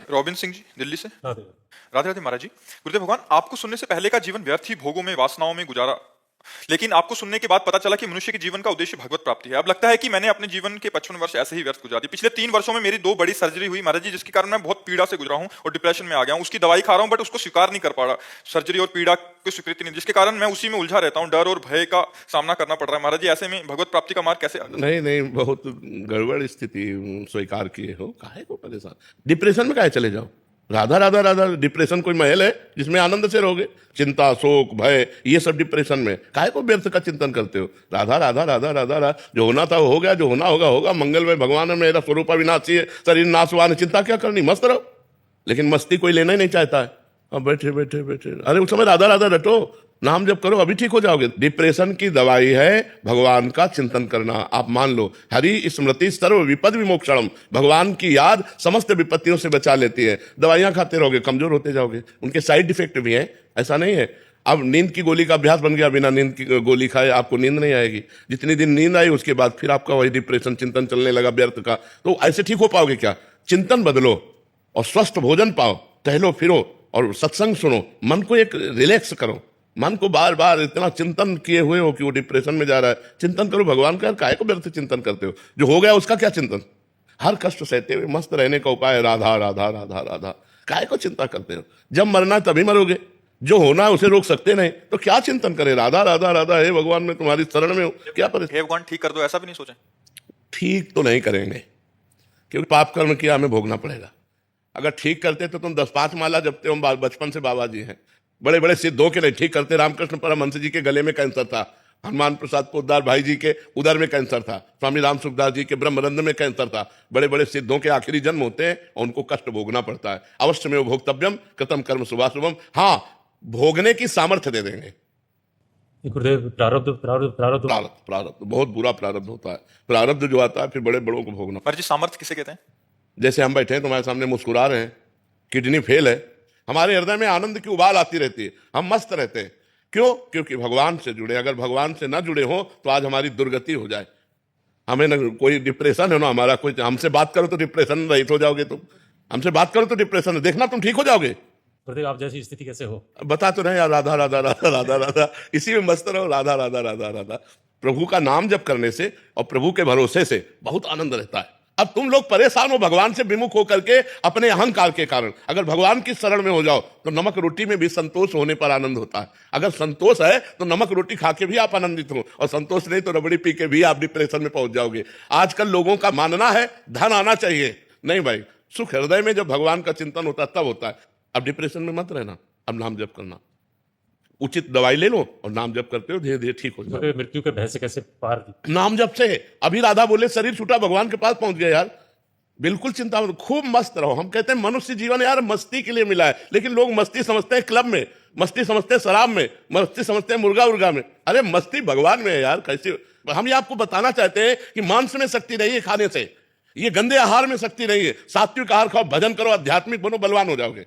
Robin Singh ji Delhi से। राधे। राधे राधे महाराज जी। गुरुदेव भगवान, आपको सुनने से पहले का जीवन व्यर्थ ही भोगों में वासनाओं में गुजारा, लेकिन आपको सुनने के बाद पता चला कि मनुष्य के जीवन का उद्देश्य भगवत प्राप्ति है। अब लगता है कि मैंने अपने जीवन के 55 वर्ष ऐसे ही व्यर्थ गुजार दिए। पिछले 3 वर्षों में मेरी 2 बड़ी सर्जरी हुई महाराज जी, जिसके कारण मैं बहुत पीड़ा से गुजरा हूं और डिप्रेशन में आ गया हूं। उसकी दवाई खा रहा हूं बट उसको स्वीकार नहीं कर पा रहा, सर्जरी और पीड़ा की स्वीकृति नहीं, जिसके कारण मैं उसी में उलझा रहता हूं। डर और भय का सामना करना पड़ रहा है महाराज जी। ऐसे में भगवत प्राप्ति का मार्ग कैसे नहीं नहीं, बहुत गड़बड़ स्थिति स्वीकार किए हो। काहे को परेशान, डिप्रेशन में काहे चले जाओ। राधा राधा राधा, डिप्रेशन कोई महल है जिसमें आनंद से रहोगे? चिंता, शोक, भय, ये सब डिप्रेशन में काहे को व्यर्थ का चिंतन करते हो? राधा राधा राधा राधा राधा, जो होना था वो हो गया, जो होना होगा होगा। मंगल में भगवान है, मेरा स्वरूप अविनाशी है, शरीर नाशवान है, चिंता क्या करनी, मस्त रहो। लेकिन मस्ती कोई लेना ही नहीं चाहता है। अब बैठे बैठे बैठे, अरे उस समय राधा राधा रटो, नाम जप करो, अभी ठीक हो जाओगे। डिप्रेशन की दवाई है भगवान का चिंतन करना। आप मान लो, हरि स्मृति सर्व विपद विमोक्षणम, भगवान की याद समस्त विपत्तियों से बचा लेती है। दवाइयां खाते रहोगे, कमजोर होते जाओगे। उनके साइड इफेक्ट भी हैं, ऐसा नहीं है। अब नींद की गोली का अभ्यास बन गया, बिना नींद की गोली खाए आपको नींद नहीं आएगी। जितनी दिन नींद आई उसके बाद फिर आपका वही डिप्रेशन चिंतन चलने लगा व्यर्थ का। तो ऐसे ठीक हो पाओगे क्या? चिंतन बदलो और स्वस्थ भोजन पाओ, टहलो फिरो और सत्संग सुनो, मन को एक रिलैक्स करो। मन को बार बार इतना चिंतन किए हुए हो कि वो डिप्रेशन में जा रहा है, चिंतन करो भगवान का। काहे को व्यर्थ चिंतन करते हो? जो हो गया उसका क्या चिंतन? हर कष्ट सहते हुए मस्त रहने का उपाय है राधा राधा राधा राधा। काहे को चिंता करते हो? जब मरना है तभी मरोगे, जो होना है उसे रोक सकते नहीं, तो क्या चिंतन करे? राधा राधा राधा, हे भगवान मैं तुम्हारी शरण में हूं। क्या परेशान? हे भगवान ठीक कर दो, ऐसा भी नहीं सोचा? ठीक तो नहीं करेंगे, क्योंकि पाप कर्म किया हमें भोगना पड़ेगा। अगर ठीक करते तो तुम 10-5 माला जपते हो। बचपन से बाबा जी हैं, बड़े बड़े सिद्धों के नहीं ठीक करते। रामकृष्ण परमहंस जी के गले में कैंसर था, हनुमान प्रसाद पोद्दार भाई जी के उदर में कैंसर था, स्वामी राम सुखदास जी के ब्रह्मरंध्र में कैंसर था। बड़े बड़े सिद्धों के आखिरी जन्म होते हैं और उनको कष्ट भोगना पड़ता है। अवश्य में वो भोक्तव्यम कृतम कर्म शुभाशुभम। हाँ, भोगने की सामर्थ्य दे देंगे। गुरुदेव, प्रारब्ध प्रारब्ध प्रारब्ध प्रारब्ध, प्रारब्ध बहुत बुरा प्रारब्ध होता है। प्रारब्ध जो आता है फिर बड़े बड़ों को भोगना। महाराज जी सामर्थ्य किसे कहते हैं? जैसे हम बैठे हैं तुम्हारे सामने, मुस्कुरा रहे हैं, किडनी फेल है, हमारे हृदय में आनंद की उबाल आती रहती है, हम मस्त रहते हैं। क्यों? क्योंकि भगवान से जुड़े। अगर भगवान से ना जुड़े हो तो आज हमारी दुर्गति हो जाए। हमें ना कोई डिप्रेशन है ना हमारा कोई, हमसे बात करो तो डिप्रेशन रहित हो जाओगे तुम। हमसे बात करो तो डिप्रेशन देखना तुम ठीक हो जाओगे। गुरुदेव, आप जैसी स्थिति कैसे हो? बता तो रहे यार, राधा राधा राधा राधा राधा, इसी में मस्त रहो। राधा राधा राधा राधा, प्रभु का नाम जप करने से और प्रभु के भरोसे से बहुत आनंद रहता है। अब तुम लोग परेशान हो भगवान से विमुख होकर के अपने अहंकार के कारण। अगर भगवान की शरण में हो जाओ तो नमक रोटी में भी संतोष होने पर आनंद होता है। अगर संतोष है तो नमक रोटी खा के भी आप आनंदित हो, और संतोष नहीं तो रबड़ी पी के भी आप डिप्रेशन में पहुंच जाओगे। आजकल लोगों का मानना है धन आना चाहिए। नहीं भाई, सुख हृदय में जब भगवान का चिंतन होता है तब होता है। अब डिप्रेशन में मत रहना, अब नाम जप करना, उचित दवाई ले लो और नाम जप करते हो, धीरे धीरे ठीक हो जाओ। गुरुदेव, मृत्यु के भय से कैसे पार? नाम जप से। अभी राधा बोले शरीर छूटा, भगवान के पास पहुंच गए यार। बिल्कुल चिंता मत, खूब मस्त रहो। हम कहते हैं मनुष्य जीवन यार मस्ती के लिए मिला है, लेकिन लोग मस्ती समझते हैं क्लब में, मस्ती समझते हैं शराब में, मस्ती समझते हैं मुर्गा उर्गा में। अरे मस्ती भगवान में है यार। कैसे? हम ये आपको बताना चाहते हैं कि मांस में शक्ति नहीं है खाने से, ये गंदे आहार में शक्ति नहीं है। सात्विक आहार खाओ, भजन करो, आध्यात्मिक बनो, बलवान हो जाओगे।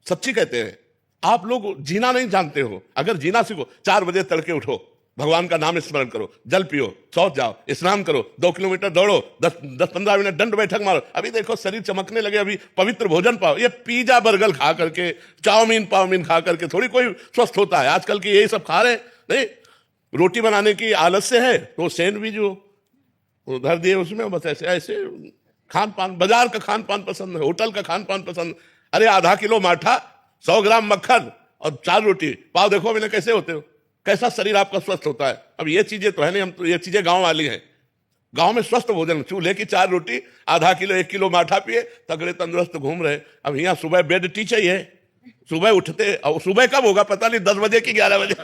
सच्ची कहते हैं। आप लोग जीना नहीं जानते हो, अगर जीना सीखो, 4 बजे तड़के उठो, भगवान का नाम स्मरण करो, जल पियो, शौच जाओ, स्नान करो, 2 किलोमीटर दौड़ो, 10-15 मिनट दंड बैठक मारो। अभी देखो शरीर चमकने लगे। अभी पवित्र भोजन पाओ। ये पिज्जा बर्गर खा करके, चाउमीन पाउमीन खा करके थोड़ी कोई स्वस्थ होता है। आजकल की यही सब खा रहे नहीं। रोटी बनाने की आलस्य है तो सैंडविच जो उधर दिए उसमें बस ऐसे ऐसे खान पान, बाजार का खान पान पसंद है, होटल का खान पान पसंद। अरे आधा किलो माठा, 100 ग्राम मक्खन और 4 रोटी पाव, देखो मैंने कैसे होते हो, कैसा शरीर आपका स्वस्थ होता है। अब ये चीजें तो है नहीं, हम तो ये चीजें गांव वाली हैं। गांव में स्वस्थ भोजन, चूल्हे की 4 रोटी, आधा किलो 1 किलो माठा पिए, तगड़े तंदुरुस्त घूम रहे। अब यहाँ सुबह बेड टी चाहिए, सुबह उठते, और सुबह कब होगा पता नहीं, 10 बजे की 11 बजे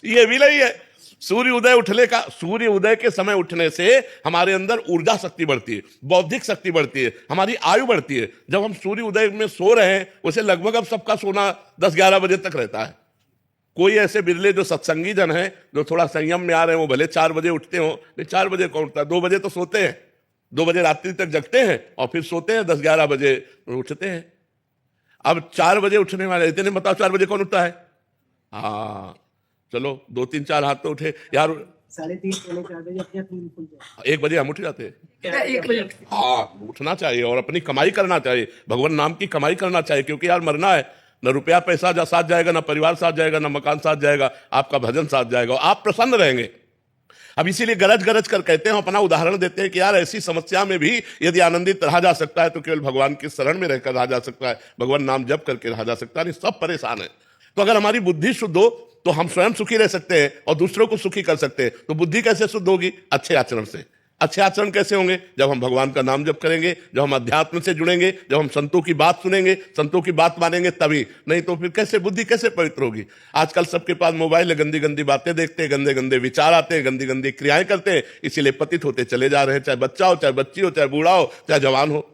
ये भी नहीं है। सूर्य उदय के समय उठने से हमारे अंदर ऊर्जा शक्ति बढ़ती है, बौद्धिक शक्ति बढ़ती है, हमारी आयु बढ़ती है। जब हम सूर्य उदय में सो रहे हैं, उसे लगभग अब सबका सोना 10-11 बजे तक रहता है। कोई ऐसे बिरले जो सत्संगी जन है, जो थोड़ा संयम में आ रहे हैं, वो भले 4 बजे उठते हो। नहीं, 4 बजे कौन उठता है? 2 बजे तो सोते हैं, 2 बजे रात्रि तक जगते हैं और फिर सोते हैं, 10-11 बजे उठते हैं। अब 4 बजे उठने वाले इतने, बताओ 4 बजे कौन उठता है? हाँ चलो 2-3-4 हाथ तो उठे यार। 3:30 पौने 4 बजे अपने आप नींद खुल जाए। 1 बजे हम उठ जाते हैं। 1 बजे हाँ, उठना चाहिए और अपनी कमाई करना चाहिए, भगवान नाम की कमाई करना चाहिए, क्योंकि यार मरना है। न रुपया पैसा साथ जाएगा, न परिवार साथ जाएगा, न मकान साथ जाएगा, आपका भजन साथ जाएगा और आप प्रसन्न रहेंगे। अब इसीलिए गरज गरज कर कहते हैं, अपना उदाहरण देते हैं कि यार ऐसी समस्या में भी यदि आनंदित रहा जा सकता है तो केवल भगवान की शरण में रहकर रहा जा सकता है, भगवान नाम जप करके रहा जा सकता है। नहीं, सब परेशान है। तो अगर हमारी बुद्धि शुद्ध हो तो हम स्वयं सुखी रह सकते हैं और दूसरों को सुखी कर सकते हैं। तो बुद्धि कैसे शुद्ध होगी? अच्छे आचरण से। अच्छे आचरण कैसे होंगे? जब हम भगवान का नाम जप करेंगे, जब हम अध्यात्म से जुड़ेंगे, जब हम संतों की बात सुनेंगे, संतों की बात मानेंगे, तभी। नहीं तो फिर कैसे बुद्धि कैसे पवित्र होगी? आजकल सबके पास मोबाइल है, गंदी गंदी बातें देखते हैं, गंदे गंदे विचार आते हैं, गंदी गंदी क्रियाएं करते हैं, इसीलिए पतित होते चले जा रहे हैं, चाहे बच्चा हो, चाहे बच्ची हो, चाहे बूढ़ा हो, चाहे जवान हो।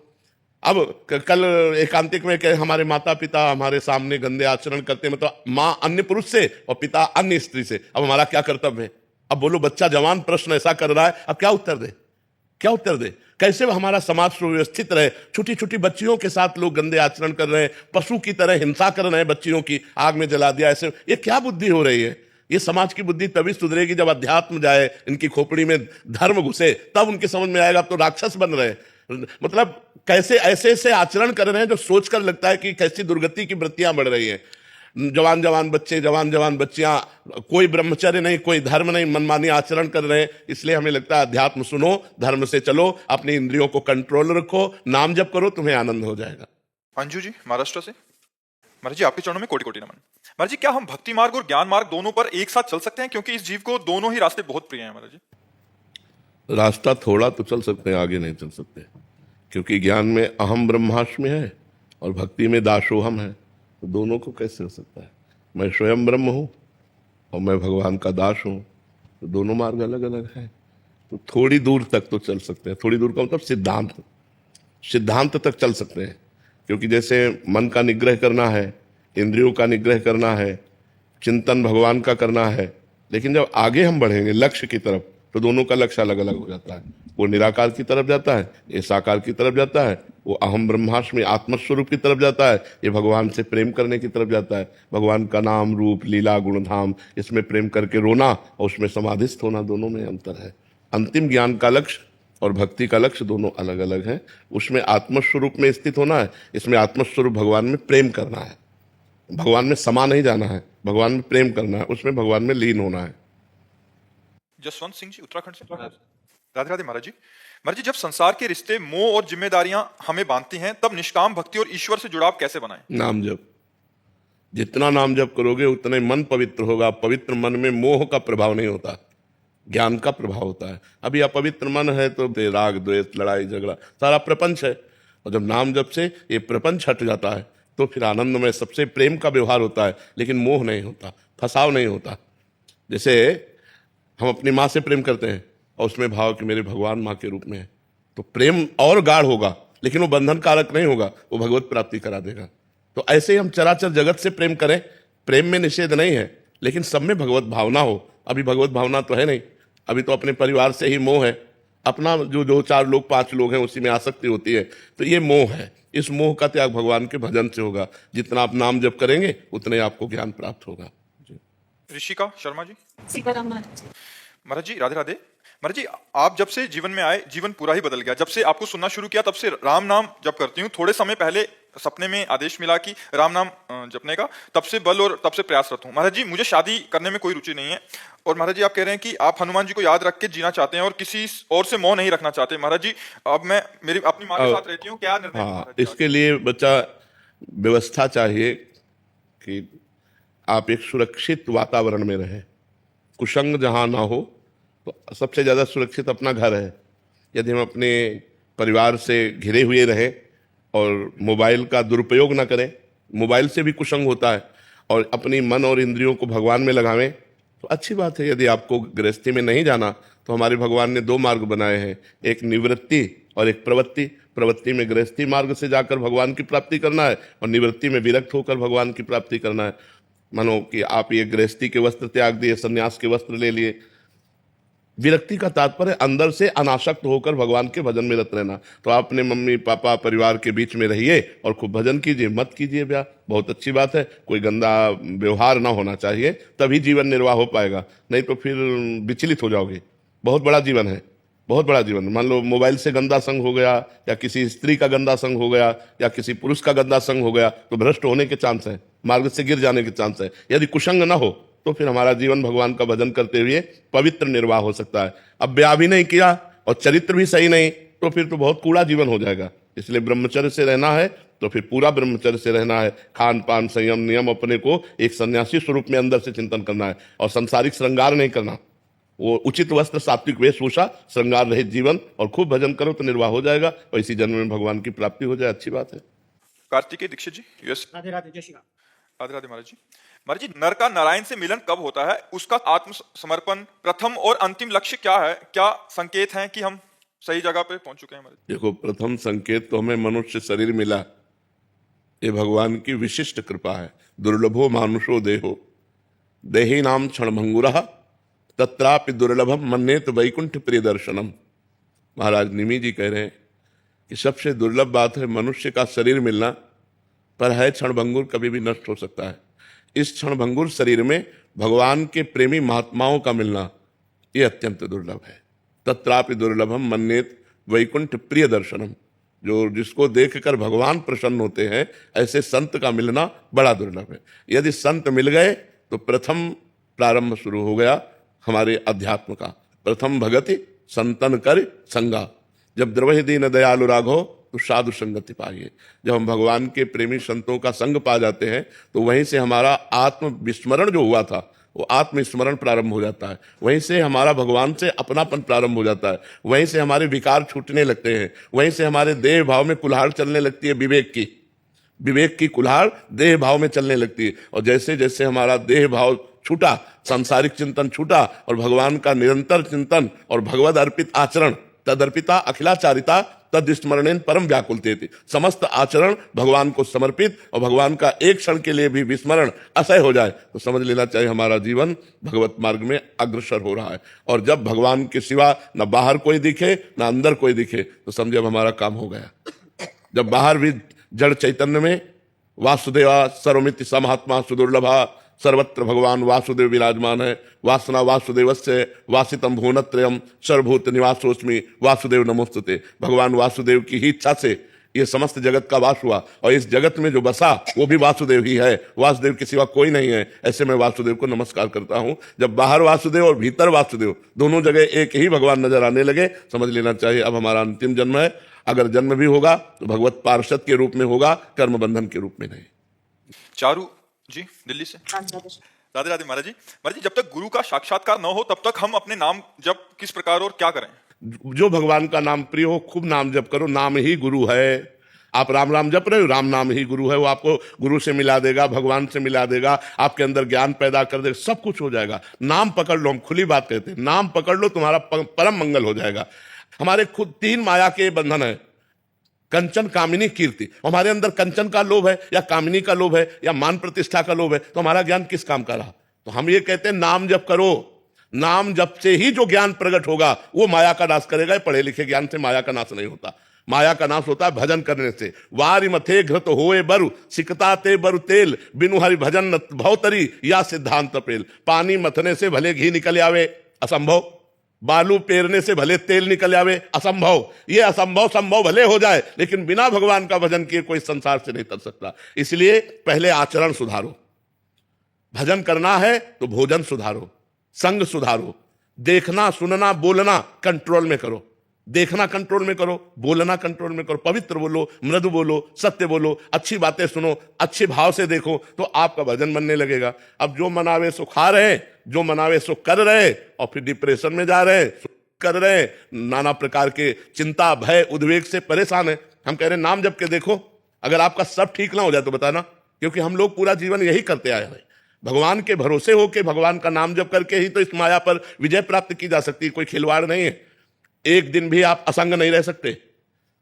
अब कल एकांतिक में कहे हमारे माता पिता हमारे सामने गंदे आचरण करते हैं, मतलब माँ अन्य पुरुष से और पिता अन्य स्त्री से। अब हमारा क्या कर्तव्य है? अब बोलो, बच्चा जवान प्रश्न ऐसा कर रहा है, अब क्या उत्तर दे? क्या उत्तर दे? कैसे हमारा समाज सुव्यवस्थित रहे? छोटी छोटी बच्चियों के साथ लोग गंदे आचरण कर रहे हैं, पशु की तरह हिंसा कर रहे हैं, बच्चियों की आग में जला दिया। ऐसे ये क्या बुद्धि हो रही है? ये समाज की बुद्धि तभी सुधरेगी जब अध्यात्म जाए, इनकी खोपड़ी में धर्म घुसे, तब उनके समझ में आएगा। अब तो राक्षस बन रहे हैं, मतलब कैसे ऐसे ऐसे आचरण कर रहे हैं जो सोचकर लगता है कि कैसी दुर्गति की वृत्तियां बढ़ रही हैं। जवान जवान बच्चे, जवान जवान बच्चियां, कोई ब्रह्मचर्य नहीं, कोई धर्म नहीं, मनमानी आचरण कर रहे हैं। इसलिए हमें लगता है अध्यात्म सुनो, धर्म से चलो, अपनी इंद्रियों को कंट्रोल रखो, नाम जप करो, तुम्हें आनंद हो जाएगा। अंजू जी महाराष्ट्र से। महाराज जी, आपके चरणों में कोटि कोटि नमन। महाराज जी, क्या हम भक्ति मार्ग और ज्ञान मार्ग दोनों पर एक साथ चल सकते हैं? क्योंकि इस जीव को दोनों ही रास्ते बहुत प्रिय हैं महाराज जी। रास्ता थोड़ा तो चल सकते हैं, आगे नहीं चल सकते, क्योंकि ज्ञान में अहम ब्रह्मास्मि है और भक्ति में दासोहम है। तो दोनों को कैसे हो सकता है? मैं स्वयं ब्रह्म हूँ और मैं भगवान का दास हूँ, तो दोनों मार्ग अलग अलग हैं। तो थोड़ी दूर तक तो चल सकते हैं, थोड़ी दूर का मतलब सिद्धांत तक चल सकते हैं। क्योंकि जैसे मन का निग्रह करना है, इंद्रियों का निग्रह करना है, चिंतन भगवान का करना है, लेकिन जब आगे हम बढ़ेंगे लक्ष्य की तरफ तो दोनों का लक्ष्य अलग अलग हो जाता है। वो निराकार की तरफ जाता है, ये साकार की तरफ जाता है। वो अहम ब्रह्मास्मि आत्मस्वरूप की तरफ जाता है, ये भगवान से प्रेम करने की तरफ जाता है। भगवान का नाम रूप लीला गुणधाम, इसमें प्रेम करके रोना और उसमें समाधिस्थ होना, दोनों में अंतर है। अंतिम ज्ञान का लक्ष्य और भक्ति का लक्ष्य दोनों अलग अलग हैं। उसमें आत्मस्वरूप में स्थित होना है, इसमें आत्मस्वरूप भगवान में प्रेम करना है। भगवान में समा नहीं जाना है, भगवान में प्रेम करना है, उसमें भगवान में लीन होना है। जसवंत सिंह जी उत्तराखंड से। राधे राधे महाराज जी। महाराज जी, जब संसार के रिश्ते मोह और जिम्मेदारियां हमें बांधती हैं, तब निष्काम भक्ति और ईश्वर से जुड़ाव कैसे बनाएं? नाम जप। जितना नाम जप करोगे उतने मन पवित्र होगा। पवित्र मन में मोह का प्रभाव नहीं होता, ज्ञान का प्रभाव होता है। अभी अपवित्र मन है तो राग द्वेष लड़ाई झगड़ा सारा प्रपंच है, और जब नाम जप से ये प्रपंच हट जाता है तो फिर आनंद में सबसे प्रेम का व्यवहार होता है, लेकिन मोह नहीं होता, फसाव नहीं होता। जैसे हम अपनी माँ से प्रेम करते हैं और उसमें भाव कि मेरे भगवान माँ के रूप में है, तो प्रेम और गाढ़ होगा, लेकिन वो बंधन कारक नहीं होगा, वो भगवत प्राप्ति करा देगा। तो ऐसे ही हम चराचर जगत से प्रेम करें, प्रेम में निषेध नहीं है, लेकिन सब में भगवत भावना हो। अभी भगवत भावना तो है नहीं, अभी तो अपने परिवार से ही मोह है, अपना जो 2-4 लोग 5 लोग हैं उसी में आसक्ति होती है, तो ये मोह है। इस मोह का त्याग भगवान के भजन से होगा। जितना आप नाम जप करेंगे उतने आपको ज्ञान प्राप्त होगा। ऋषिका शर्मा जी। सीताराम महाराज। महाराज जी राधे राधे। महाराज जी, आप जब से जीवन में आए, जीवन पूरा ही बदल गया। जब से आपको सुनना शुरू किया तब से राम नाम जप करती हूँ। थोड़े समय पहले सपने में आदेश मिला कि राम नाम जपने का, तब से बल और तब से प्रयासरत हूँ। महाराज जी, मुझे शादी करने में कोई रुचि नहीं है। और महाराज जी, आप कह रहे हैं कि आप हनुमान जी को याद रख के जीना चाहते हैं और किसी और से मोह नहीं रखना चाहते। महाराज जी, अब मैं मेरी अपनी माँ के साथ रहती हूँ, क्या निर्णय? हाँ, इसके लिए बच्चा व्यवस्था चाहिए कि आप एक सुरक्षित वातावरण में रहें, कुसंग जहाँ ना हो। तो सबसे ज़्यादा सुरक्षित अपना घर है। यदि हम अपने परिवार से घिरे हुए रहें और मोबाइल का दुरुपयोग ना करें, मोबाइल से भी कुसंग होता है, और अपनी मन और इंद्रियों को भगवान में लगावें तो अच्छी बात है। यदि आपको गृहस्थी में नहीं जाना तो हमारे भगवान ने 2 मार्ग बनाए हैं, एक निवृत्ति और एक प्रवृत्ति। प्रवृत्ति में गृहस्थी मार्ग से जाकर भगवान की प्राप्ति करना है और निवृत्ति में विरक्त होकर भगवान की प्राप्ति करना है। मानो कि आप ये गृहस्थी के वस्त्र त्याग दिए, संन्यास के वस्त्र ले लिए, विरक्ति का तात्पर्य अंदर से अनासक्त होकर भगवान के भजन में रत रहना। तो आप अपने मम्मी पापा परिवार के बीच में रहिए और खूब भजन कीजिए, मत कीजिए ब्याह, बहुत अच्छी बात है। कोई गंदा व्यवहार ना होना चाहिए, तभी जीवन निर्वाह हो पाएगा, नहीं तो फिर विचलित हो जाओगे। बहुत बड़ा जीवन है, बहुत बड़ा जीवन। मान लो मोबाइल से गंदा संग हो गया, या किसी स्त्री का गंदा संग हो गया, या किसी पुरुष का गंदा संग हो गया, तो भ्रष्ट होने के चांस है, मार्ग से गिर जाने के चांस है। यदि कुसंग ना हो तो फिर हमारा जीवन भगवान का भजन करते हुए पवित्र निर्वाह हो सकता है। अब ब्याह भी नहीं किया और चरित्र भी सही नहीं, तो फिर तो बहुत कूड़ा जीवन हो जाएगा। इसलिए ब्रह्मचर्य से रहना है तो फिर पूरा ब्रह्मचर्य से रहना है। खान पान संयम नियम अपने को एक सन्यासी स्वरूप में अंदर से चिंतन करना है, और सांसारिक श्रृंगार नहीं करना। वो उचित वस्त्र, सात्विक वेशभूषा, श्रृंगार रहित जीवन, और खूब भजन करो तो निर्वाह हो जाएगा, और इसी जन्म में भगवान की प्राप्ति हो जाए, अच्छी बात है। कार्तिकेय दीक्षित जी, यूएस। राधे राधे, जय श्री राम। राधे राधे महाराज जी। महाराज जी, नर का नारायण से मिलन कब होता है? उसका आत्मसमर्पण प्रथम और अंतिम लक्ष्य क्या है? क्या संकेत हैं कि हम सही जगह पे पहुंच चुके हैं महाराज? देखो, प्रथम संकेत तो हमें मनुष्य शरीर मिला, ये भगवान की विशिष्ट कृपा है। दुर्लभो मानुषो देहो देही नाम क्षणभंगुरः तत्रापि दुर्लभम मन्येत वैकुंठ प्रिय दर्शनम। महाराज निमि जी कह रहे हैं कि सबसे दुर्लभ बात है मनुष्य का शरीर मिलना, पर है क्षणभंगुर, कभी भी नष्ट हो सकता है। इस क्षणभंगुर शरीर में भगवान के प्रेमी महात्माओं का मिलना, ये अत्यंत दुर्लभ है। तत्रापि दुर्लभम मन्येत वैकुंठ प्रिय दर्शनम। जो जिसको देखकर भगवान प्रसन्न होते हैं, ऐसे संत का मिलना बड़ा दुर्लभ है। यदि संत मिल गए तो प्रथम प्रारंभ शुरू हो गया हमारे अध्यात्म का। प्रथम भगति संतन कर संगा, जब द्रवहि दीन दयालु राघो तो साधु संगति पाइए। जब हम भगवान के प्रेमी संतों का संग पा जाते हैं तो वहीं से हमारा आत्म विस्मरण जो हुआ था वो आत्मस्मरण प्रारंभ हो जाता है। वहीं से हमारा भगवान से अपनापन प्रारंभ हो जाता है। वहीं से हमारे विकार छूटने लगते हैं। वहीं से हमारे देह भाव में कुल्हाड़ चलने लगती है, विवेक की कुल्हाड़ देह भाव में चलने लगती है। और जैसे जैसे हमारा देह भाव छूटा, सांसारिक चिंतन छूटा, और भगवान का निरंतर चिंतन और भगवद अर्पित आचरण, तदर्पिता अखिलाचारिता तद स्मरणेन परम व्याकुलते थे। समस्त आचरण भगवान को समर्पित, और भगवान का एक क्षण के लिए भी विस्मरण असह्य हो जाए तो समझ लेना चाहिए हमारा जीवन भगवत मार्ग में अग्रसर हो रहा है। और जब भगवान के सिवा न बाहर कोई दिखे न अंदर कोई दिखे तो समझे अब हमारा काम हो गया। जब बाहर भी जड़ चैतन्य में वासुदेवा सर्वमिति समहात्मा सुदुर्लभा, सर्वत्र भगवान वासुदेव विराजमान है। वासना वासुदेवस्य वासितम भुवनत्रयम सर्वभूत निवासोस्मि वासुदेव नमोस्तुते। भगवान वासुदेव की ही इच्छा से ये समस्त जगत का वास हुआ, और इस जगत में जो बसा वो भी वासुदेव ही है। वासुदेव के सिवा कोई नहीं है। ऐसे मैं वासुदेव को नमस्कार करता हूँ। जब बाहर वासुदेव और भीतर वासुदेव दोनों जगह एक ही भगवान नजर आने लगे, समझ लेना चाहिए अब हमारा अंतिम जन्म है। अगर जन्म भी होगा तो भगवत पार्षद के रूप में होगा, कर्म बंधन के रूप में नहीं। चारू जी, दिल्ली से। राधे राधे महाराज जी। महाराज जी, जब तक गुरु का साक्षात्कार न हो तब तक हम अपने नाम जप किस प्रकार और क्या करें? जो भगवान का नाम प्रिय हो, खूब नाम जप करो। नाम ही गुरु है। आप राम राम जप रहे हो, राम नाम ही गुरु है। वो आपको गुरु से मिला देगा, भगवान से मिला देगा, आपके अंदर ज्ञान पैदा कर देगा, सब कुछ हो जाएगा। नाम पकड़ लो, हम खुली बात कहते हैं, नाम पकड़ लो, तुम्हारा परम मंगल हो जाएगा। हमारे खुद 3 माया के बंधन है, कंचन कामिनी कीर्ति। हमारे अंदर कंचन का लोभ है, या कामिनी का लोभ है, या मान प्रतिष्ठा का लोभ है, तो हमारा ज्ञान किस काम का रहा? तो हम ये कहते हैं नाम जप करो। नाम जप से ही जो ज्ञान प्रकट होगा वो माया का नाश करेगा। पढ़े लिखे ज्ञान से माया का नाश नहीं होता। माया का नाश होता है भजन करने से। वारि मथे घृत होए बरु सिकता ते बरु तेल, बिनु हरि भजन भवतरी या सिद्धांत पेल। पानी मथने से भले घी निकल आवे, असंभव। बालू पेरने से भले तेल निकल आवे, असंभव। ये असंभव संभव भले हो जाए, लेकिन बिना भगवान का भजन किए कोई संसार से नहीं तर सकता। इसलिए पहले आचरण सुधारो। भजन करना है तो भोजन सुधारो, संग सुधारो, देखना सुनना बोलना कंट्रोल में करो। देखना कंट्रोल में करो, बोलना कंट्रोल में करो, पवित्र बोलो, मृदु बोलो, सत्य बोलो, अच्छी बातें सुनो, अच्छे भाव से देखो, तो आपका भजन बनने लगेगा। अब जो मनावे सो खा रहे, जो मनावे सो कर रहे, और फिर डिप्रेशन में जा रहे, कर रहे, नाना प्रकार के चिंता भय उद्वेग से परेशान है। हम कह रहे हैं नाम जप के देखो, अगर आपका सब ठीक ना हो जाए तो बताना। क्योंकि हम लोग पूरा जीवन यही करते आए हैं। भगवान के भरोसे होके भगवान का नाम जप करके ही तो इस माया पर विजय प्राप्त की जा सकती है। कोई खिलवाड़ नहीं है। एक दिन भी आप असंग नहीं रह सकते।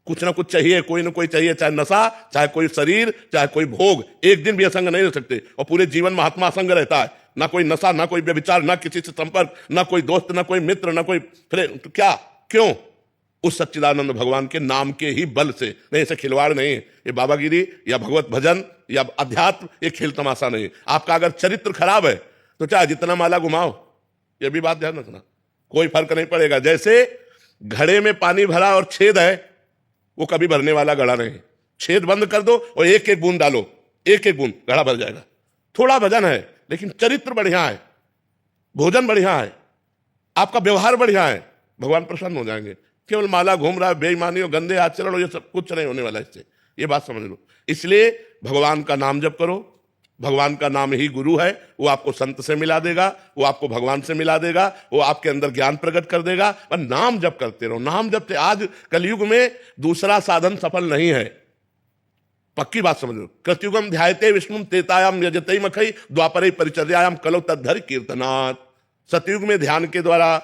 कुछ ना कुछ चाहिए, कोई ना कोई चाहिए, चाहे नशा, चाहे कोई शरीर, चाहे कोई भोग। एक दिन भी असंग नहीं रह सकते। और पूरे जीवन महात्मा असंग रहता है। ना कोई नशा, ना कोई व्यभिचार, ना किसी से संपर्क, ना कोई दोस्त, ना कोई मित्र, ना कोई फ्रेंड। तो क्या, क्यों? उस सच्चिदानंद भगवान के नाम के ही बल से। नहीं, ऐसे खिलवाड़ नहीं है ये। बाबागिरी या भगवत भजन या अध्यात्म ये खेल तमाशा नहीं है। आपका अगर चरित्र खराब है तो चाहे जितना माला घुमाओ, ये भी बात ध्यान रखना, कोई फर्क नहीं पड़ेगा। जैसे घड़े में पानी भरा और छेद है, वो कभी भरने वाला घड़ा नहीं है। छेद बंद कर दो और एक एक बूंद डालो, एक एक बूंद, घड़ा भर जाएगा। थोड़ा भजन है लेकिन चरित्र बढ़िया है, भोजन बढ़िया है, आपका व्यवहार बढ़िया है, भगवान प्रसन्न हो जाएंगे। केवल माला घूम रहा है, बेईमानी और गंदे आचरण और ये सब कुछ नहीं होने वाला इससे, ये बात समझ लो। इसलिए भगवान का नाम जप करो, भगवान का नाम ही गुरु है। वो आपको संत से मिला देगा, वो आपको भगवान से मिला देगा, वो आपके अंदर ज्ञान प्रकट कर देगा। पर नाम जप करते रहो, नाम जपते। आज कलयुग में दूसरा साधन सफल नहीं है, पक्की बात समझ लो। कृतयुगम ध्यायते विष्णु तेतायाम यजते मखई द्वापरे परिचर्यायाम कलो तद्धर कीर्तनात्। सतयुग में ध्यान के द्वारा,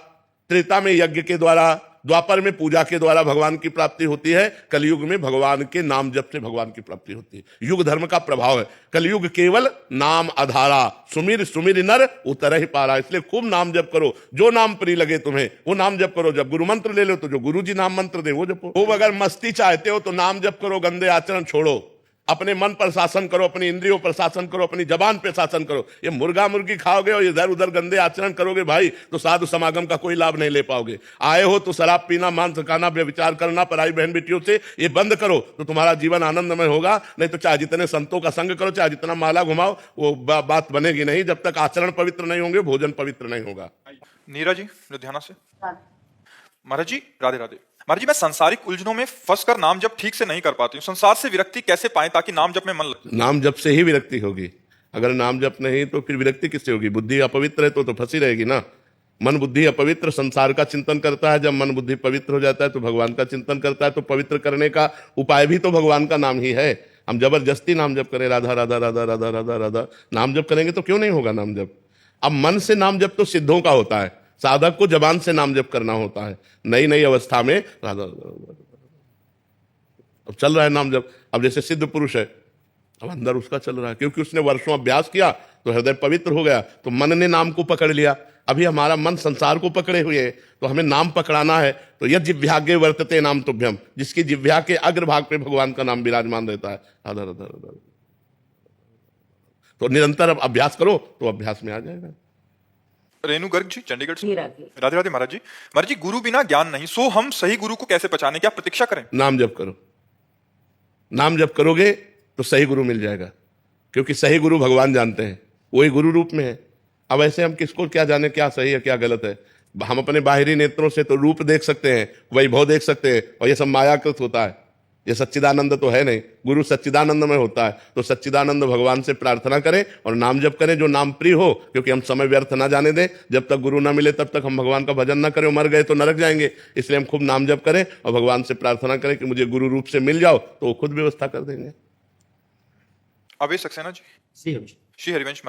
त्रेता में यज्ञ के द्वारा, द्वापर में पूजा के द्वारा भगवान की प्राप्ति होती है। कलयुग में भगवान के नाम जप से भगवान की प्राप्ति होती है। युग धर्म का प्रभाव है। कलयुग केवल नाम आधारा, सुमिर सुमिर नर उतर ही पारा। इसलिए खूब नाम जप करो, जो नाम प्रिय लगे तुम्हें वो नाम जप करो। जब गुरु मंत्र ले लो तो जो गुरु जी नाम मंत्र दे वो जपो। खूब अगर मस्ती चाहते हो तो नाम जप करो, गंदे आचरण छोड़ो, अपने मन पर शासन करो, अपनी इंद्रियों पर शासन करो, अपनी जबान पर शासन करो। ये मुर्गा मुर्गी खाओगे और इधर उधर गंदे आचरण करोगे भाई, तो साधु समागम का कोई लाभ नहीं ले पाओगे। आए हो तो शराब पीना, मांस खाना, व्यभिचार करना, पराई बहन बेटियों से, ये बंद करो तो तुम्हारा जीवन आनंदमय होगा। नहीं तो चाहे जितने संतों का संग करो, चाहे जितना माला घुमाओ, वो बात बनेगी नहीं। जब तक आचरण पवित्र नहीं होंगे, भोजन पवित्र नहीं होगा। नीरा जी लुधियाना से। महाराज जी राधे राधे। महाराज जी, मैं सांसारिक उलझनों में फंसकर नाम जप ठीक से नहीं कर पाती हूँ। संसार से विरक्ति कैसे पाएं ताकि नाम जप में मन लगे? नाम जप से ही विरक्ति होगी। अगर नाम जप नहीं तो फिर विरक्ति किससे होगी? बुद्धि अपवित्र है तो फंसी रहेगी ना। मन बुद्धि अपवित्र संसार का चिंतन करता है। जब मन बुद्धि पवित्र हो जाता है तो भगवान का चिंतन करता है। तो पवित्र करने का उपाय भी तो भगवान का नाम ही है। हम जबरदस्ती नाम जप करें, राधा राधा राधा राधा राधा राधा, नाम जप करेंगे तो क्यों नहीं होगा नाम जप? अब मन से नाम जप तो सिद्धों का होता है, साधक को जबान से नाम जप करना होता है। नई नई अवस्था में राधा, अब चल रहा है नाम जप। अब जैसे सिद्ध पुरुष है, अब अंदर उसका चल रहा है, क्योंकि उसने वर्षों अभ्यास किया तो हृदय पवित्र हो गया, तो मन ने नाम को पकड़ लिया। अभी हमारा मन संसार को पकड़े हुए है, तो हमें नाम पकड़ाना है। तो यह जिह्वाग्रे वर्तते नाम तुभ्यम, जिसकी जिह्वा के अग्रभाग पे भगवान का नाम विराजमान रहता है, राधा राधा राधा। तो निरंतर अब अभ्यास करो तो अभ्यास में आ जाएगा। रेणु गर्ग जी चंडीगढ़ से। राधे राधे महाराज जी। महाराज जी, गुरु बिना ज्ञान नहीं, सो हम सही गुरु को कैसे पहचाने? क्या प्रतीक्षा करें? नाम जप करो, नाम जप करोगे तो सही गुरु मिल जाएगा, क्योंकि सही गुरु भगवान जानते हैं, वही गुरु रूप में है। अब ऐसे हम किसको क्या जाने क्या सही है क्या गलत है? हम अपने बाहरी नेत्रों से तो रूप देख सकते हैं, वैभव देख सकते हैं, और ये सब मायाकृत होता है। ये सच्चिदानंद तो है नहीं। गुरु सच्चिदानंद में होता है। तो सच्चिदानंद भगवान से प्रार्थना करें और नाम जप करें जो नाम प्रिय हो, क्योंकि हम समय व्यर्थ ना जाने दें। जब तक गुरु ना मिले तब तक हम भगवान का भजन ना करें, मर गए तो नरक जाएंगे। इसलिए हम खूब नाम जप करें और भगवान से प्रार्थना करें कि मुझे गुरु रूप से मिल जाओ, तो वो खुद व्यवस्था कर देंगे। अवेश सक्सेना जी। श्री हरिवंश।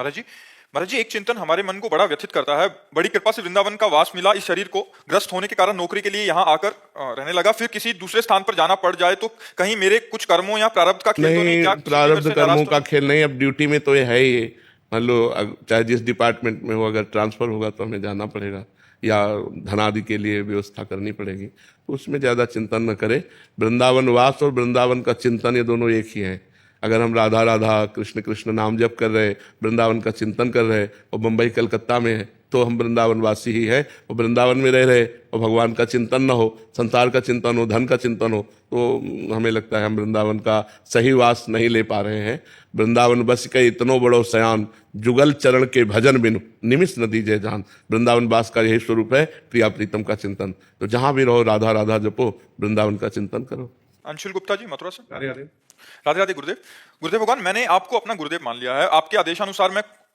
महाराज जी, एक चिंतन हमारे मन को बड़ा व्यथित करता है। बड़ी कृपा से वृंदावन का वास मिला। इस शरीर को ग्रस्त होने के कारण नौकरी के लिए यहाँ आकर रहने लगा। फिर किसी दूसरे स्थान पर जाना पड़ जाए तो कहीं मेरे कुछ कर्मों या प्रारब्ध का खेल तो नहीं? क्या प्रारब्ध कर्मों का खेल नहीं। अब ड्यूटी में तो ये है ही। मान लो चाहे जिस डिपार्टमेंट में हो, अगर ट्रांसफर होगा तो हमें जाना पड़ेगा या धनादि के लिए व्यवस्था करनी पड़ेगी, तो उसमें ज्यादा चिंतन न करें। वृंदावन वास और वृंदावन का चिंतन ये दोनों एक ही है। अगर हम राधा राधा कृष्ण कृष्ण नाम जप कर रहे, वृंदावन का चिंतन कर रहे और मुंबई कलकत्ता में है, तो हम वृंदावन वासी ही है। और वृंदावन में रह रहे और भगवान का चिंतन न हो, संसार का चिंतन हो, धन का चिंतन हो, तो हमें लगता है हम वृंदावन का सही वास नहीं ले पा रहे हैं। वृंदावन बस के इतनो बड़ो सयान, जुगल चरण के भजन बिनु निमिष न दीजिए जान। वृंदावन वास का यही स्वरूप है, प्रिया प्रीतम का चिंतन। तो जहां भी रहो राधा राधा जपो, वृंदावन का चिंतन करो। अंशुल गुप्ता जी मथुरा से। राधे राधे गुरुदेव। गुरुदेव भगवान, मैंने आपको अपना गुरुदेव मान लिया है। आपके आदेशानुसार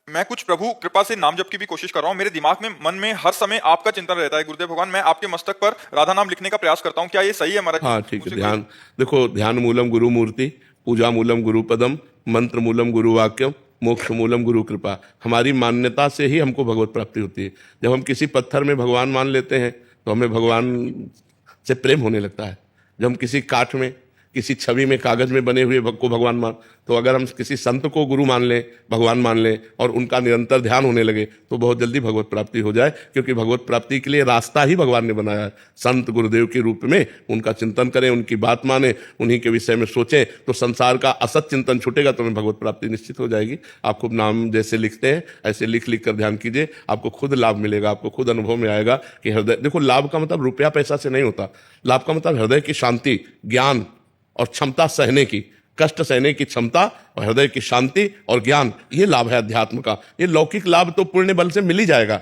मैं कुछ प्रभु कृपा से नाम जप की भी कोशिश कर रहा हूँ। मेरे दिमाग में, मन में हर समय आपका चिंतन रहता है। गुरुदेव भगवान, मैं आपके मस्तक पर राधा नाम लिखने का प्रयास करता हूँ। क्या ये सही है महाराज? हाँ ठीक है। ध्यान देखो, ध्यान मूलम गुरु मूर्ति, पूजा मूलम गुरु पदम, मंत्र मूलम गुरु वाक्यम, मोक्ष मूलम गुरु कृपा। हमारी मान्यता से ही हमको भगवत प्राप्ति होती है। जब हम किसी पत्थर में भगवान मान लेते हैं तो हमें भगवान से प्रेम होने लगता है। जब हम किसी काठ में, किसी छवि में कागज में बने हुए को भगवान मान, तो अगर हम किसी संत को गुरु मान लें, भगवान मान लें और उनका निरंतर ध्यान होने लगे तो बहुत जल्दी भगवत प्राप्ति हो जाए, क्योंकि भगवत प्राप्ति के लिए रास्ता ही भगवान ने बनाया है। संत गुरुदेव के रूप में उनका चिंतन करें, उनकी बात माने, उन्हीं के विषय में सोचें, तो संसार का असत चिंतन छूटेगा, तो हमें भगवत प्राप्ति निश्चित हो जाएगी। आप खूब नाम जैसे लिखते हैं ऐसे लिख लिख कर ध्यान कीजिए, आपको खुद लाभ मिलेगा, आपको खुद अनुभव में आएगा कि हृदय, देखो लाभ का मतलब रुपया पैसा से नहीं होता, लाभ का मतलब हृदय की शांति, ज्ञान और क्षमता सहने की, कष्ट सहने की क्षमता और हृदय की शांति और ज्ञान, ये लाभ है अध्यात्म का। ये लौकिक लाभ तो पुण्य बल से मिल ही जाएगा,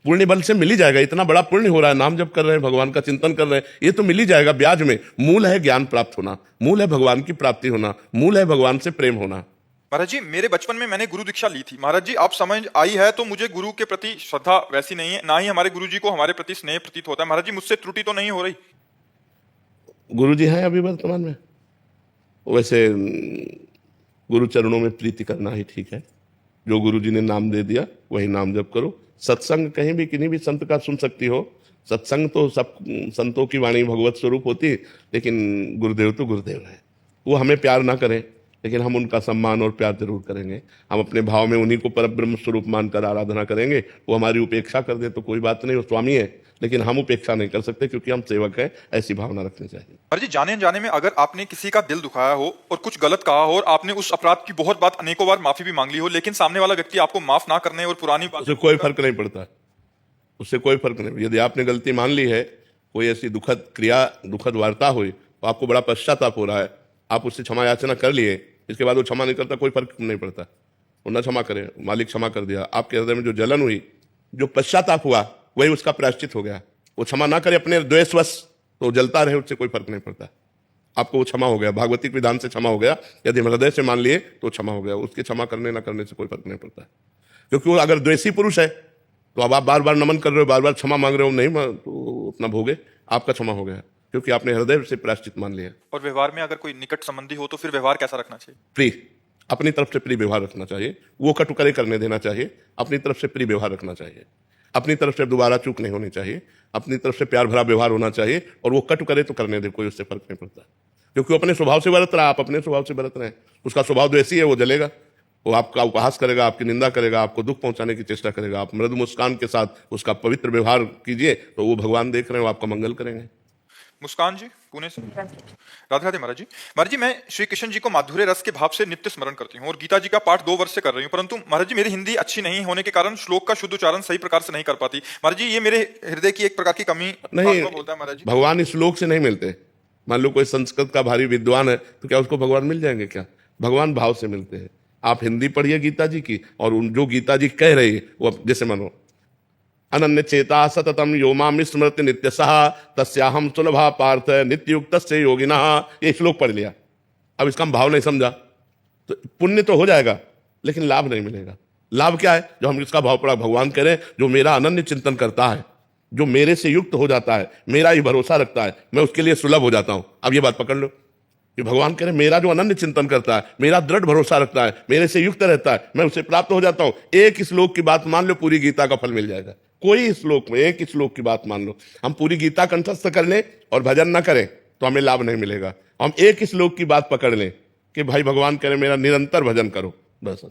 पुण्य बल से मिल ही जाएगा। इतना बड़ा पुण्य हो रहा है, नाम जप कर रहे हैं, भगवान का चिंतन कर रहे हैं, ये तो मिल ही जाएगा ब्याज में। मूल है ज्ञान प्राप्त होना, मूल है भगवान की प्राप्ति होना, मूल है भगवान से प्रेम होना। महाराज जी, मेरे बचपन में मैंने गुरु दीक्षा ली थी। महाराज जी, आप समझ आई है तो मुझे गुरु के प्रति श्रद्धा वैसी नहीं है, ना ही हमारे गुरु जी को हमारे प्रति स्नेह प्रतीत होता है। महाराज जी, मुझसे त्रुटि तो नहीं हो रही? गुरु जी हैं अभी वर्तमान में, वैसे गुरु चरणों में प्रीति करना ही ठीक है। जो गुरु जी ने नाम दे दिया वही नाम जप करो। सत्संग कहीं भी किन्हीं भी संत का सुन सकती हो, सत्संग तो सब संतों की वाणी भगवत स्वरूप होती है, लेकिन गुरुदेव तो गुरुदेव है। वो हमें प्यार ना करें, लेकिन हम उनका सम्मान और प्यार जरूर करेंगे। हम अपने भाव में उन्हीं को परब्रह्म स्वरूप मानकर आराधना करेंगे। वो हमारी उपेक्षा कर दे तो कोई बात नहीं, वो स्वामी है, लेकिन हम उपेक्षा नहीं कर सकते क्योंकि हम सेवक हैं। ऐसी भावना रखनी चाहिए। महाराज जी, जाने अनजाने में अगर आपने किसी का दिल दुखाया हो और कुछ गलत कहा हो और आपने उस अपराध की बहुत बात अनेकों बार माफी भी मांग ली हो, लेकिन सामने वाला व्यक्ति आपको माफ ना करने और पुरानी बात, उससे कोई फर्क नहीं पड़ता, उससे कोई फर्क नहीं। यदि आपने गलती मान ली है, कोई ऐसी दुखद क्रिया, दुखद वार्ता हुई, तो आपको बड़ा पश्चाताप हो रहा है, आप उससे क्षमा याचना कर लिए, इसके बाद वो क्षमा नहीं करता, कोई फर्क नहीं पड़ता। वो न क्षमा करे, मालिक क्षमा कर दिया, आपके हृदय में जो जलन हुई, जो पश्चाताप हुआ, वही उसका प्रायश्चित हो गया। वो क्षमा ना करे अपने द्वेषवश, तो जलता रहे, उससे कोई फर्क नहीं पड़ता। आपको वो क्षमा हो गया, भागवतिक विधान से क्षमा हो गया। यदि हृदय से मान लिए तो क्षमा हो गया, उसके क्षमा करने ना करने से कोई फर्क नहीं पड़ता। क्योंकि वो अगर द्वेषी पुरुष है तो अब आप बार बार नमन कर रहे हो, बार बार क्षमा मांग रहे हो, नहीं तो अपना भोगे, आपका क्षमा हो गया, क्योंकि आपने हृदय से प्रायश्चित मान लिया। और व्यवहार में अगर कोई निकट संबंधी हो तो फिर व्यवहार कैसा रखना चाहिए? प्रिय, अपनी तरफ से प्रिय व्यवहार रखना चाहिए। वो कटुकरे करने देना चाहिए, अपनी तरफ से प्रिय व्यवहार रखना चाहिए। अपनी तरफ से दोबारा चूक नहीं होनी चाहिए, अपनी तरफ से प्यार भरा व्यवहार होना चाहिए। और वो कटु करे तो करने दे, कोई उससे फर्क नहीं पड़ता, क्योंकि वो अपने स्वभाव से बरत रहा है, आप अपने स्वभाव से बरत रहे हैं। उसका स्वभाव द्वेषी है, वो जलेगा, वो आपका उपहास करेगा, आपकी निंदा करेगा, आपको दुख पहुंचाने की चेष्टा करेगा। आप मृदु मुस्कान के साथ उसका पवित्र व्यवहार कीजिए, तो वो भगवान देख रहे हैं, वो आपका मंगल करेंगे। मुस्कान जी, पुणे से। राधे राधे महाराज जी। महाराज जी, मैं श्री कृष्ण जी को माधुर्य रस के भाव से नित्य स्मरण करती हूँ और गीता जी का पाठ 2 वर्ष से कर रही हूँ, परंतु महाराज जी मेरी हिंदी अच्छी नहीं होने के कारण श्लोक का शुद्ध उच्चारण सही प्रकार से नहीं कर पाती। महाराज जी, ये मेरे हृदय की एक प्रकार की कमी नहीं होता है। महाराज जी, भगवान इस श्लोक से नहीं मिलते। मान लो कोई संस्कृत का भारी विद्वान है, तो क्या उसको भगवान मिल जाएंगे? क्या, भगवान भाव से मिलते हैं। आप हिंदी पढ़िए गीता जी की, और जो गीता जी कह रही है वो जैसे मानो, अनन्य चेता सततम यो माम स्मृति नित्यसः तस्याहम सुलभा पार्थ नित्ययुक्तस्य योगिनः। ये श्लोक पढ़ लिया, अब इसका हम भाव नहीं समझा तो पुण्य तो हो जाएगा, लेकिन लाभ नहीं मिलेगा। लाभ क्या है? जो हम इसका भाव पढ़ा, भगवान कह रहे हैं जो मेरा अनन्य चिंतन करता है, जो मेरे से युक्त हो जाता है, मेरा ही भरोसा रखता है, मैं उसके लिए सुलभ हो जाता हूं। अब ये बात पकड़ लो कि भगवान कह रहे मेरा जो अनन्य चिंतन करता है, मेरा दृढ़ भरोसा रखता है, मेरे से युक्त रहता है, मैं उससे प्राप्त हो जाता हूं। एक श्लोक की बात मान लो, पूरी गीता का फल मिल जाएगा। कोई श्लोक में एक श्लोक की बात मान लो, हम पूरी गीता कंठस्थ कर लें और भजन ना करें तो हमें लाभ नहीं मिलेगा। हम एक श्लोक की बात पकड़ लें कि भाई भगवान कह रहे मेरा निरंतर भजन करो, बस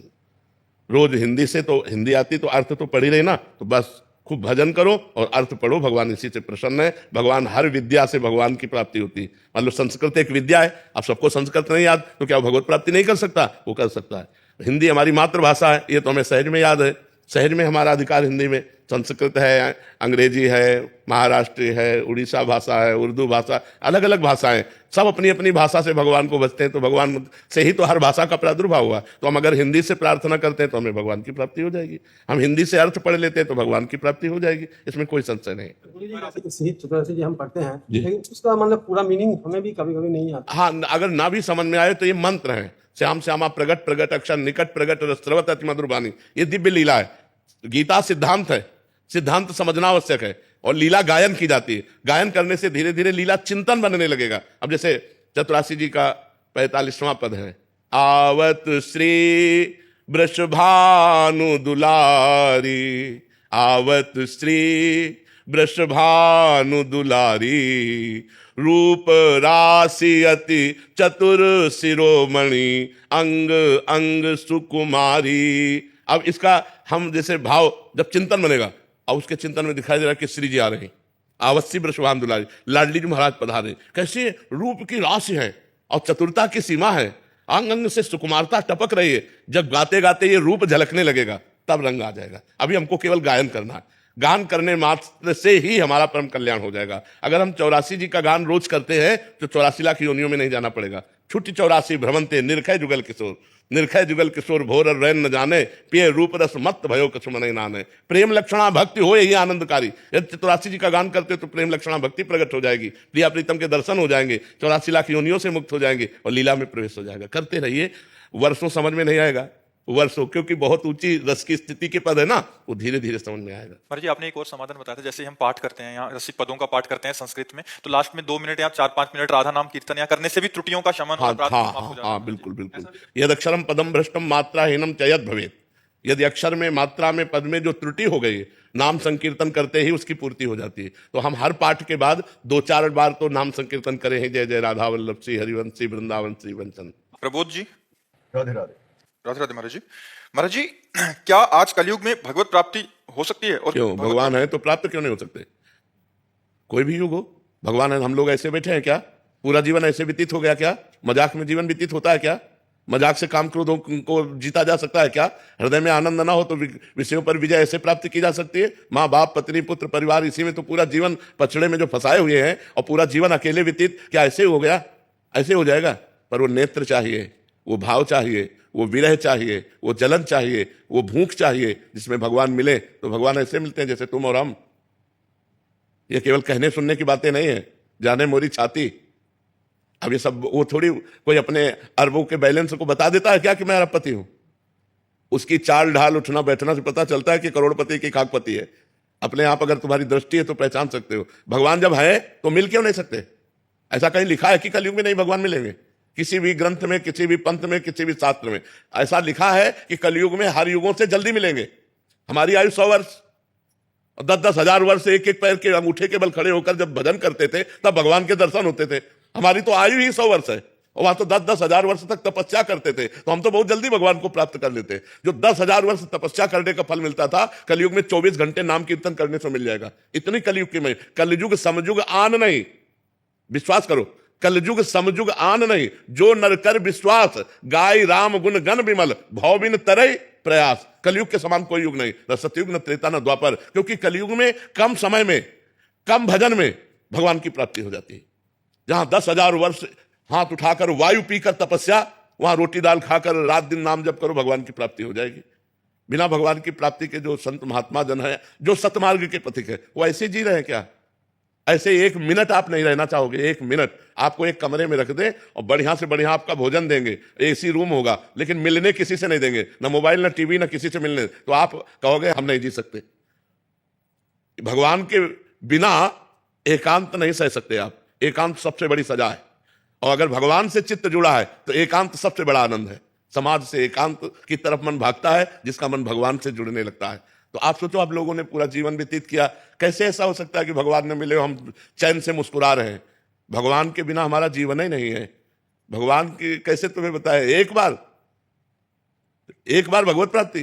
रोज हिंदी से तो हिंदी आती तो अर्थ तो पढ़ ही रहे ना, तो बस खूब भजन करो और अर्थ पढ़ो, भगवान इसी से प्रसन्न है। भगवान हर विद्या से भगवान की प्राप्ति होती है। मान लो संस्कृत एक विद्या है, अब सबको संस्कृत नहीं याद तो क्या भगवत प्राप्ति नहीं कर सकता? वो कर सकता है। हिंदी हमारी मातृभाषा है, ये तो हमें सहज में याद है, सहज में हमारा अधिकार हिंदी में। संस्कृत है, अंग्रेजी है, महाराष्ट्री है, उड़ीसा भाषा है, उर्दू भाषा, अलग अलग भाषाएं, सब अपनी अपनी भाषा से भगवान को बचते हैं। तो भगवान से ही तो हर भाषा का प्रादुर्भाव हुआ। तो हम अगर हिंदी से प्रार्थना करते हैं तो हमें भगवान की प्राप्ति हो जाएगी। हम हिंदी से अर्थ पढ़ लेते हैं तो भगवान की प्राप्ति हो जाएगी, इसमें कोई संशय नहीं। शहीद चतुर्दशी जी हम पढ़ते हैं, लेकिन उसका मतलब पूरा मीनिंग हमें भी कभी कभी नहीं आता। हाँ, अगर ना भी समझ में आए तो ये मंत्र है, श्याम श्यामा प्रगट प्रगट अक्षर निकट प्रगट रसवत अति मधुर वाणी, ये दिव्य लीला है। गीता सिद्धांत है, सिद्धांत समझना आवश्यक है, और लीला गायन की जाती है। गायन करने से धीरे धीरे लीला चिंतन बनने लगेगा। अब जैसे चतुरासी जी का 45वां पद है, आवत श्री वृषभानु दुलारी, आवत श्री वृषभानु दुलारी, रूप राशि अति चतुर शिरोमणि, अंग अंग सुकुमारी। अब इसका हम जैसे भाव जब चिंतन बनेगा, अब उसके चिंतन में दिखाई दे रहा है कि श्री जी आ रहे हैं, आवश्य वृषभानु दुलारी, लाडली जी महाराज पधारे। कैसे रूप की राशि है और चतुरता की सीमा है, अंग अंग से सुकुमारता टपक रही है। जब गाते गाते ये रूप झलकने लगेगा तब रंग आ जाएगा। अभी हमको केवल गायन करना है, गान करने मात्र से ही हमारा परम कल्याण हो जाएगा। अगर हम 84 जी का गान रोज करते हैं तो 84 लाख योनियों में नहीं जाना पड़ेगा। छुट्टी 84 भ्रमंते निर्खय जुगल किशोर, निर्खय जुगल किशोर भोर रैन न जाने, पिए रूप रस मत भयो कछु मन नाने। प्रेम लक्षणा भक्ति हो यही आनंदकारी। यदि 84 जी का गान करते तो प्रेम लक्षणा भक्ति प्रकट हो जाएगी, प्रिया प्रीतम के दर्शन हो जाएंगे, 84 लाख योनियों से मुक्त हो जाएंगे और लीला में प्रवेश हो जाएगा। करते रहिए, वर्षों समझ में नहीं आएगा, वर्षों, क्योंकि बहुत ऊंची रस की स्थिति के पद है ना, वो धीरे धीरे समझ में आएगा। महाराज जी, आपने एक और समाधान बताया था, जैसे हम पाठ करते हैं यहाँ रसी पदों का पाठ करते हैं संस्कृत में, तो लास्ट में 2 मिनट या 4-5 मिनट राधा नाम कीर्तन या करने से भी त्रुटियों का शमन हाँ और प्रार्थना हाँ माफ हो हाँ जाता हाँ, है। बिल्कुल बिल्कुल। यद अक्षरम पदम भ्रष्टम मात्राहीनम च यद भवेत्, यदि अक्षर में मात्रा में पद में जो त्रुटि हो गई, नाम संकीर्तन करते ही उसकी पूर्ति हो जाती है। तो हम हर पाठ के बाद 2-4 बार तो नाम संकीर्तन करें हैं, जय जय राधा वल्लभ श्री हरिवंशी वृंदावन श्री वंचन। प्रबोध जी। राधे राधे। राधे राधे महाराज जी। महाराज जी, क्या आज कलयुग में भगवत प्राप्ति हो सकती है? और क्यों, भगवान है तो प्राप्त क्यों नहीं हो सकते? कोई भी युग हो, भगवान है। हम लोग ऐसे बैठे हैं क्या? पूरा जीवन ऐसे व्यतीत हो गया क्या? मजाक में जीवन व्यतीत होता है क्या? मजाक से काम क्रोधों को जीता जा सकता है क्या? हृदय में आनंद ना हो तो विषयों पर विजय ऐसे प्राप्त की जा सकती है? माँ बाप पत्नी पुत्र परिवार, इसी में तो पूरा जीवन पछड़े में जो फंसाए हुए हैं, और पूरा जीवन अकेले व्यतीत, क्या ऐसे हो गया? ऐसे हो जाएगा? पर वो नेत्र चाहिए, वो भाव चाहिए, वो विरह चाहिए, वो जलन चाहिए, वो भूख चाहिए, जिसमें भगवान मिले। तो भगवान ऐसे मिलते हैं जैसे तुम और हम। ये केवल कहने सुनने की बातें नहीं है, जाने मोरी छाती। अब ये सब वो थोड़ी कोई अपने अरबों के बैलेंस को बता देता है क्या कि मैं अरबपति हूं? उसकी चाल ढाल उठना बैठना से पता चलता है कि करोड़पति की खाकपति है। अपने आप अगर तुम्हारी दृष्टि है तो पहचान सकते हो। भगवान जब है तो मिल क्यों नहीं सकते? ऐसा कहीं लिखा है कि कलयुग में नहीं भगवान मिलेंगे? किसी भी ग्रंथ में, किसी भी पंथ में, किसी भी शास्त्र में ऐसा लिखा है कि कलयुग में हर युगों से जल्दी मिलेंगे। हमारी आयु 100 वर्ष और 10-10 हजार वर्ष एक एक पैर के अंगूठे के बल खड़े होकर जब भजन करते थे तब भगवान के दर्शन होते थे। हमारी तो आयु ही 100 वर्ष है और वहां तो 10-10 हजार वर्ष तक तपस्या करते थे, तो हम तो बहुत जल्दी भगवान को प्राप्त कर लेते। जो 10,000 वर्ष तपस्या करने का फल मिलता था, कलयुग में 24 घंटे नाम कीर्तन करने से मिल जाएगा। इतनी कलयुग की मैं, कलयुग समयुग आन नहीं, विश्वास करो, कलयुग समयुग आन नहीं, जो नर कर विश्वास, गाय राम गुण गण विमल, भव बिन तरई प्रयास। कलयुग के समान कोई युग नहीं, न सतयुग न त्रेता न द्वापर, क्योंकि कलयुग में कम समय में कम भजन में भगवान की प्राप्ति हो जाती है। जहां 10,000 वर्ष हाथ उठाकर वायु पीकर तपस्या, वहां रोटी दाल खाकर रात दिन नाम जप करो, भगवान की प्राप्ति हो जाएगी। बिना भगवान की प्राप्ति के जो संत महात्मा जन है, जो सतमार्ग के पथिक है, वो ऐसे जी रहे हैं क्या? ऐसे 1 मिनट आप नहीं रहना चाहोगे? 1 मिनट आपको एक कमरे में रख दें और बढ़िया से बढ़िया आपका भोजन देंगे, एसी रूम होगा, लेकिन मिलने किसी से नहीं देंगे, ना मोबाइल ना टीवी ना किसी से मिलने, तो आप कहोगे हम नहीं जी सकते। भगवान के बिना एकांत नहीं सह सकते आप। एकांत सबसे बड़ी सजा है, और अगर भगवान से चित्त जुड़ा है तो एकांत सबसे बड़ा आनंद है। समाज से एकांत की तरफ मन भागता है जिसका मन भगवान से जुड़ने लगता है। तो आप सोचो, आप लोगों ने पूरा जीवन व्यतीत किया, कैसे ऐसा हो सकता है कि भगवान ने मिले हम चैन से मुस्कुरा रहे हैं? भगवान के बिना हमारा जीवन ही नहीं है। भगवान की कैसे तुम्हें बताए? एक बार भगवत प्राप्ति,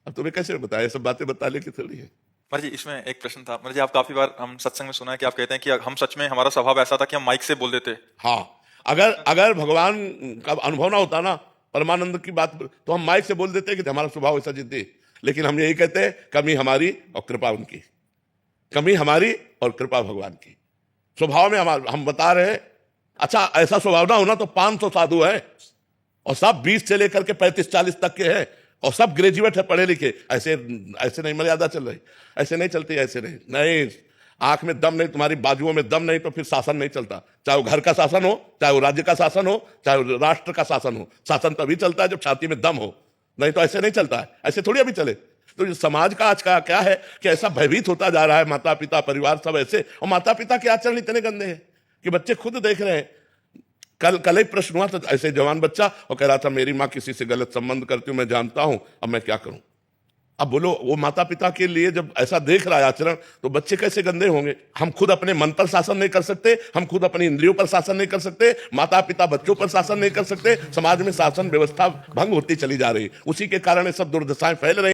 अब तुम्हें कैसे बताया? ये सब बातें बताने की थोड़ी है। महाराज जी, इसमें एक प्रश्न था। महाराज जी, आप काफी बार हम सत्संग में सुना है कि आप कहते हैं कि हम सच में, हमारा स्वभाव ऐसा था कि हम माइक से बोल देते। हाँ, अगर भगवान का अनुभव ना होता ना, परमानंद की बात, तो हम माइक से बोल देते कि हमारा स्वभाव ऐसा जिद्दी। लेकिन हम यही कहते हैं, कमी हमारी और कृपा उनकी, कमी हमारी और कृपा भगवान की। स्वभाव में हम बता रहे हैं। अच्छा, ऐसा स्वभाव ना होना तो 500 साधु है और सब 20 से लेकर के 35-40 तक के हैं और सब ग्रेजुएट है, पढ़े लिखे। ऐसे नहीं मर्यादा चल रही, ऐसे नहीं चलती, ऐसे नहीं। आंख में दम नहीं, तुम्हारी बाजुओं में दम नहीं, तो फिर शासन नहीं चलता। चाहे वो घर का शासन हो, चाहे वो राज्य का शासन हो, चाहे वो राष्ट्र का शासन हो। शासन तभी चलता है जब छाती में दम हो, नहीं तो ऐसे नहीं चलता है। ऐसे थोड़ी अभी चले। तो समाज का आज का क्या है कि ऐसा भयभीत होता जा रहा है, माता पिता परिवार सब ऐसे, और माता पिता के आचरण इतने गंदे हैं कि बच्चे खुद देख रहे हैं। कल ही प्रश्न हुआ, तो ऐसे जवान बच्चा और कह रहा था मेरी माँ किसी से गलत संबंध करती हूँ, मैं जानता हूं, अब मैं क्या करूं? अब बोलो वो माता पिता के लिए जब ऐसा देख रहा है आचरण, तो बच्चे कैसे गंदे होंगे? हम खुद अपने मन पर शासन नहीं कर सकते, हम खुद अपनी इंद्रियों पर शासन नहीं कर सकते, माता पिता बच्चों पर शासन नहीं कर सकते, समाज में शासन व्यवस्था भंग होती चली जा रही, उसी के कारण ये सब दुर्दशाएं फैल रही।